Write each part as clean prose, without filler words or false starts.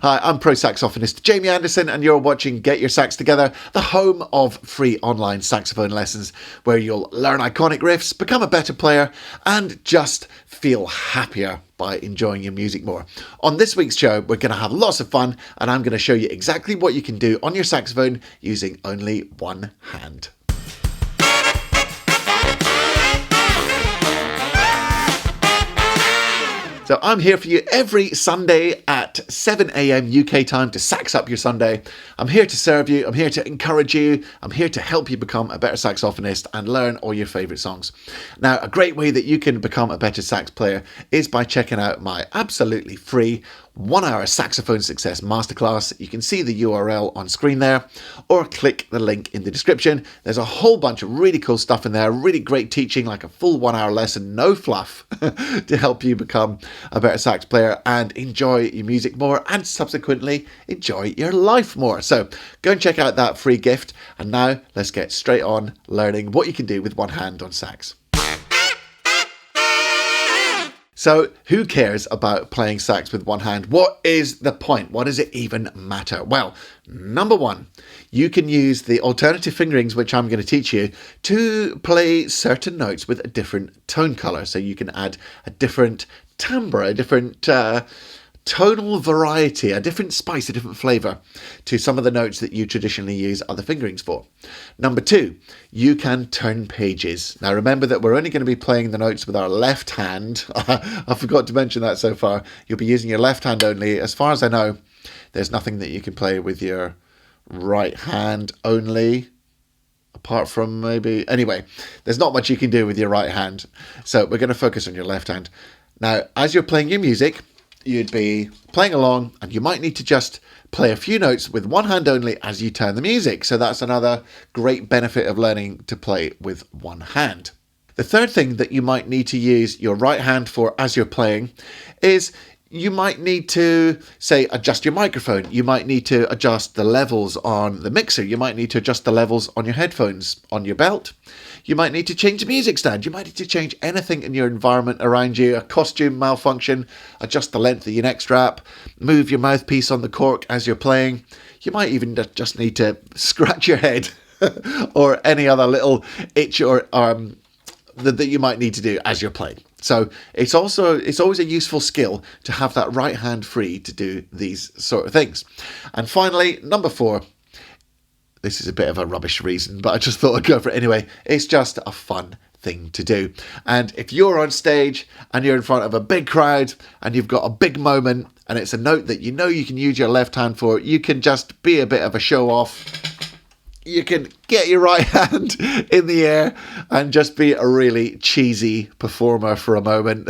Hi, I'm pro saxophonist Jamie Anderson, and you're watching Get Your Sax Together, the home of free online saxophone lessons, where you'll learn iconic riffs, become a better player, and just feel happier by enjoying your music more. On this week's show, we're going to have lots of fun, and I'm going to show you exactly what you can do on your saxophone using only one hand. So I'm here for you every Sunday at 7 a.m. UK time to sax up your Sunday. I'm here to serve you. I'm here to encourage you. I'm here to help you become a better saxophonist and learn all your favourite songs. Now, a great way that you can become a better sax player is by checking out my absolutely free 1-hour saxophone success masterclass. You can see the URL on screen there, or click the link in the description. There's a whole bunch of really cool stuff in there, really great teaching, like a full 1-hour lesson, no fluff, to help you become a better sax player and enjoy your music more, and subsequently enjoy your life more. So go and check out that free gift. And now let's get straight on learning what you can do with one hand on sax. So who cares about playing sax with one hand? What is the point? What does it even matter? Well, number one, you can use the alternative fingerings, which I'm going to teach you, to play certain notes with a different tone color. So you can add a different timbre, a different tonal variety, a different spice, a different flavour to some of the notes that you traditionally use other fingerings for. Number two, you can turn pages. Now remember that we're only going to be playing the notes with our left hand. I forgot to mention that so far. You'll be using your left hand only. As far as I know, there's nothing that you can play with your right hand only, apart from maybe... Anyway, there's not much you can do with your right hand. So we're going to focus on your left hand. Now, as you're playing your music, you'd be playing along and you might need to just play a few notes with one hand only as you turn the music. So that's another great benefit of learning to play with one hand. The third thing that you might need to use your right hand for as you're playing is you might need to, say, adjust your microphone. You might need to adjust the levels on the mixer. You might need to adjust the levels on your headphones, on your belt. You might need to change the music stand. You might need to change anything in your environment around you, a costume malfunction, adjust the length of your neck strap, move your mouthpiece on the cork as you're playing. You might even just need to scratch your head or any other little itch or that you might need to do as you're playing. So it's always a useful skill to have that right hand free to do these sort of things. And finally, number four, this is a bit of a rubbish reason, but I just thought I'd go for it anyway. It's just a fun thing to do. And if you're on stage and you're in front of a big crowd and you've got a big moment and it's a note that you know you can use your left hand for, you can just be a bit of a show off. You can get your right hand in the air and just be a really cheesy performer for a moment.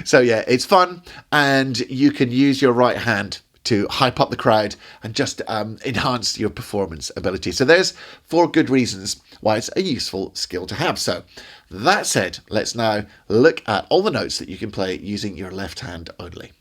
So yeah, it's fun, and you can use your right hand to hype up the crowd and just enhance your performance ability. So there's 4 good reasons why it's a useful skill to have. So that said, let's now look at all the notes that you can play using your left hand only.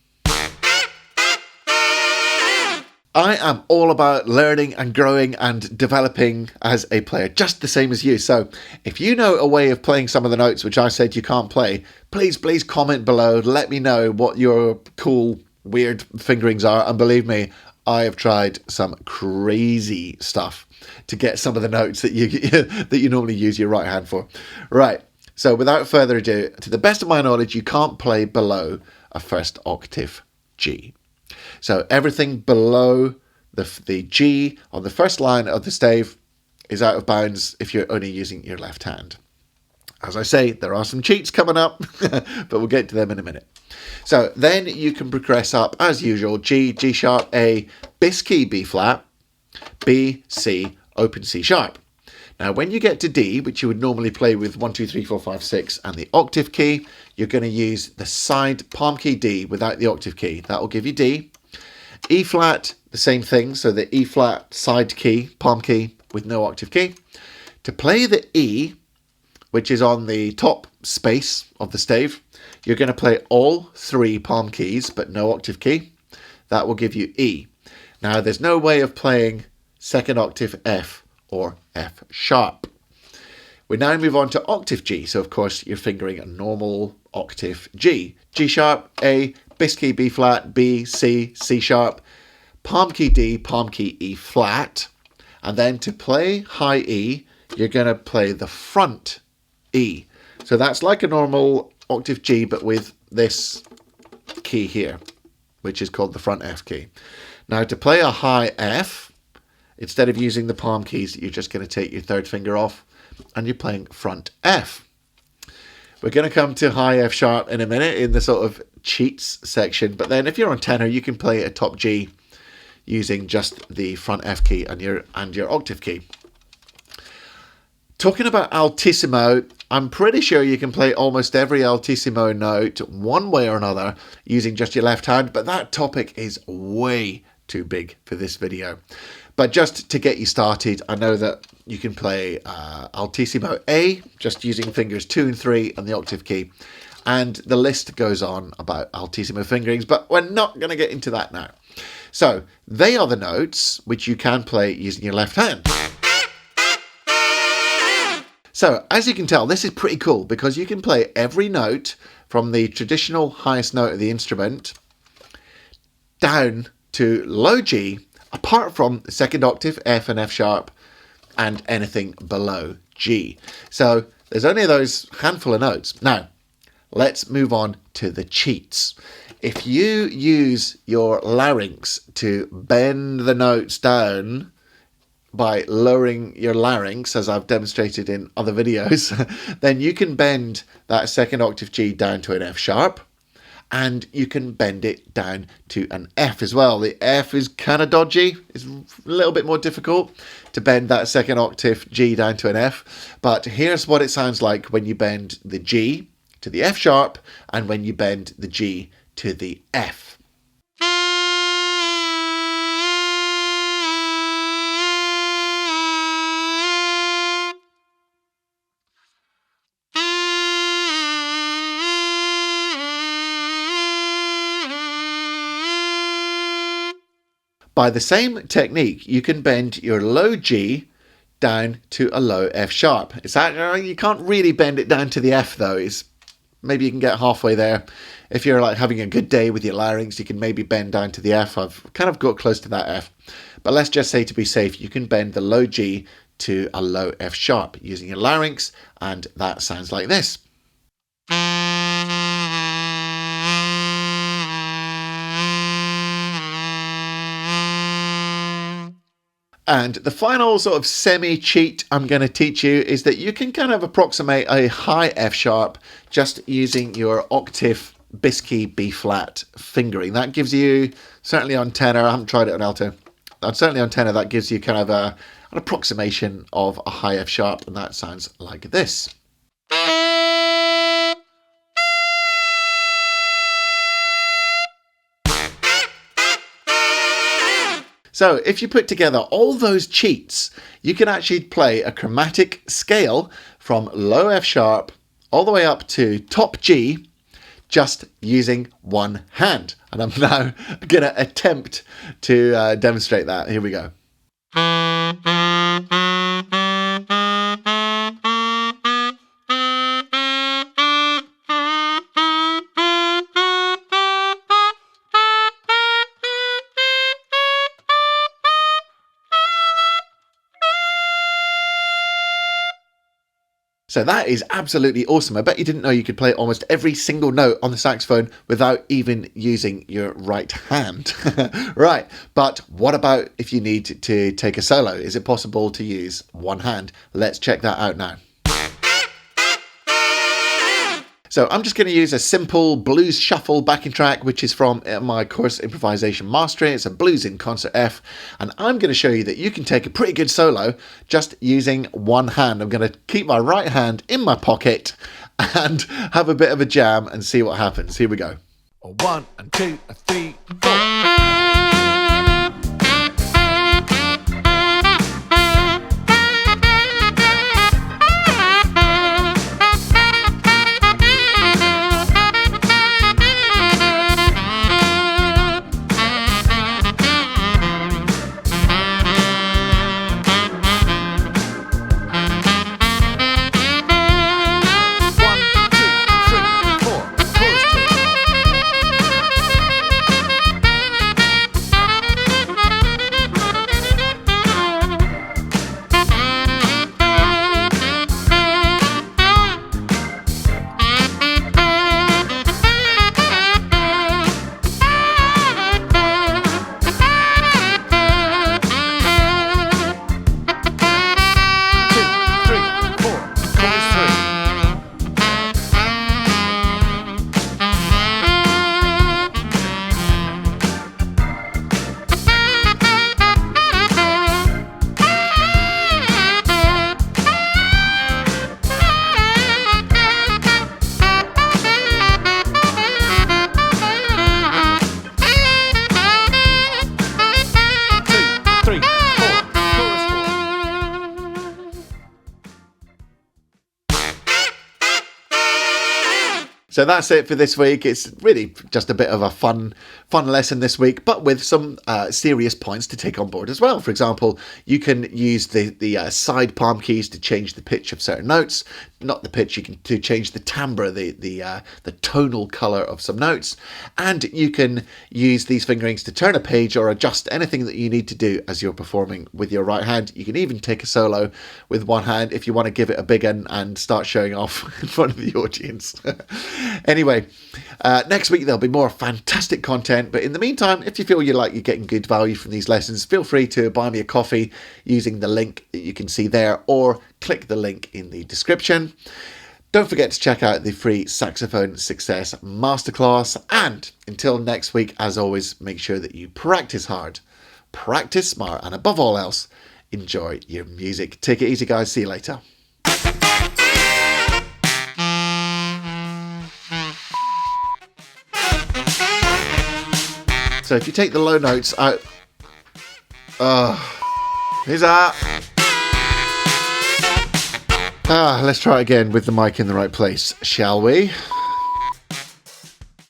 I am all about learning and growing and developing as a player, just the same as you. So if you know a way of playing some of the notes which I said you can't play, please comment below. Let me know what your cool, weird fingerings are. And believe me, I have tried some crazy stuff to get some of the notes that you normally use your right hand for. Right. So without further ado, to the best of my knowledge, you can't play below a first octave G. So everything below the G on the first line of the stave is out of bounds if you're only using your left hand. As I say, there are some cheats coming up, but we'll get to them in a minute. So then you can progress up as usual: G, G sharp, A, bis key, B flat, B, C, open C sharp. Now when you get to D, which you would normally play with 1, 2, 3, 4, 5, 6 and the octave key, you're going to use the side palm key D without the octave key. That will give you D. E flat, the same thing. So the E flat side key, palm key with no octave key. To play the E, which is on the top space of the stave, you're going to play all 3 palm keys, but no octave key. That will give you E. Now there's no way of playing second octave F or F sharp. We now move on to octave G. So of course you're fingering a normal octave G. G sharp, A, bass key B flat, B, C, C sharp, palm key D, palm key E flat. And then to play high E, you're going to play the front E. So that's like a normal octave G, but with this key here, which is called the front F key. Now to play a high F, instead of using the palm keys, you're just going to take your third finger off and you're playing front F. We're going to come to high F sharp in a minute in the sort of cheats section, but then if you're on tenor, you can play a top G using just the front F key and your octave key. Talking about altissimo, I'm pretty sure you can play almost every altissimo note one way or another using just your left hand, but that topic is way too big for this video. But just to get you started, I know that you can play altissimo A, just using fingers 2 and 3 and the octave key. And the list goes on about altissimo fingerings, but we're not going to get into that now. So they are the notes which you can play using your left hand. So as you can tell, this is pretty cool because you can play every note from the traditional highest note of the instrument down to low G, apart from the second octave, F and F sharp, and anything below G. So there's only those handful of notes. Now, let's move on to the cheats. If you use your larynx to bend the notes down by lowering your larynx, as I've demonstrated in other videos, then you can bend that second octave G down to an F sharp, and you can bend it down to an F as well. The F is kind of dodgy. It's a little bit more difficult to bend that second octave G down to an F. But here's what it sounds like when you bend the G to the F sharp and when you bend the G to the F. By the same technique, you can bend your low G down to a low F sharp. It's actually, you can't really bend it down to the F though. Maybe you can get halfway there. If you're like having a good day with your larynx, you can maybe bend down to the F. I've kind of got close to that F. But let's just say to be safe, you can bend the low G to a low F sharp using your larynx, and that sounds like this. And the final sort of semi-cheat I'm going to teach you is that you can kind of approximate a high F sharp just using your octave bass key B flat fingering. That gives you, certainly on tenor, I haven't tried it on alto, certainly on tenor that gives you kind of an approximation of a high F sharp, and that sounds like this. So if you put together all those cheats, you can actually play a chromatic scale from low F sharp all the way up to top G just using one hand. And I'm now going to attempt to demonstrate that. Here we go. So that is absolutely awesome. I bet you didn't know you could play almost every single note on the saxophone without even using your right hand. Right, but what about if you need to take a solo? Is it possible to use one hand? Let's check that out now. So I'm just going to use a simple blues shuffle backing track, which is from my course Improvisation Mastery. It's a blues in concert F, and I'm going to show you that you can take a pretty good solo just using one hand. I'm going to keep my right hand in my pocket and have a bit of a jam and see what happens. Here we go. 1 and 2 and 3, 4. So that's it for this week. It's really just a bit of a fun lesson this week, but with some serious points to take on board as well. For example, you can use the side palm keys to change the pitch of certain notes. Not the pitch, you can to change the timbre, the tonal colour of some notes. And you can use these fingerings to turn a page or adjust anything that you need to do as you're performing with your right hand. You can even take a solo with one hand if you want to give it a big one and start showing off in front of the audience. Anyway, next week there'll be more fantastic content, but in the meantime, if you feel you're getting good value from these lessons, feel free to buy me a coffee using the link that you can see there, or click the link in the description. Don't forget to check out the free Saxophone Success Masterclass, and until next week, as always, make sure that you practice hard, practice smart, and above all else, enjoy your music. Take it easy, guys. See you later. So if you take the low notes out, here's that. Let's try it again with the mic in the right place, shall we?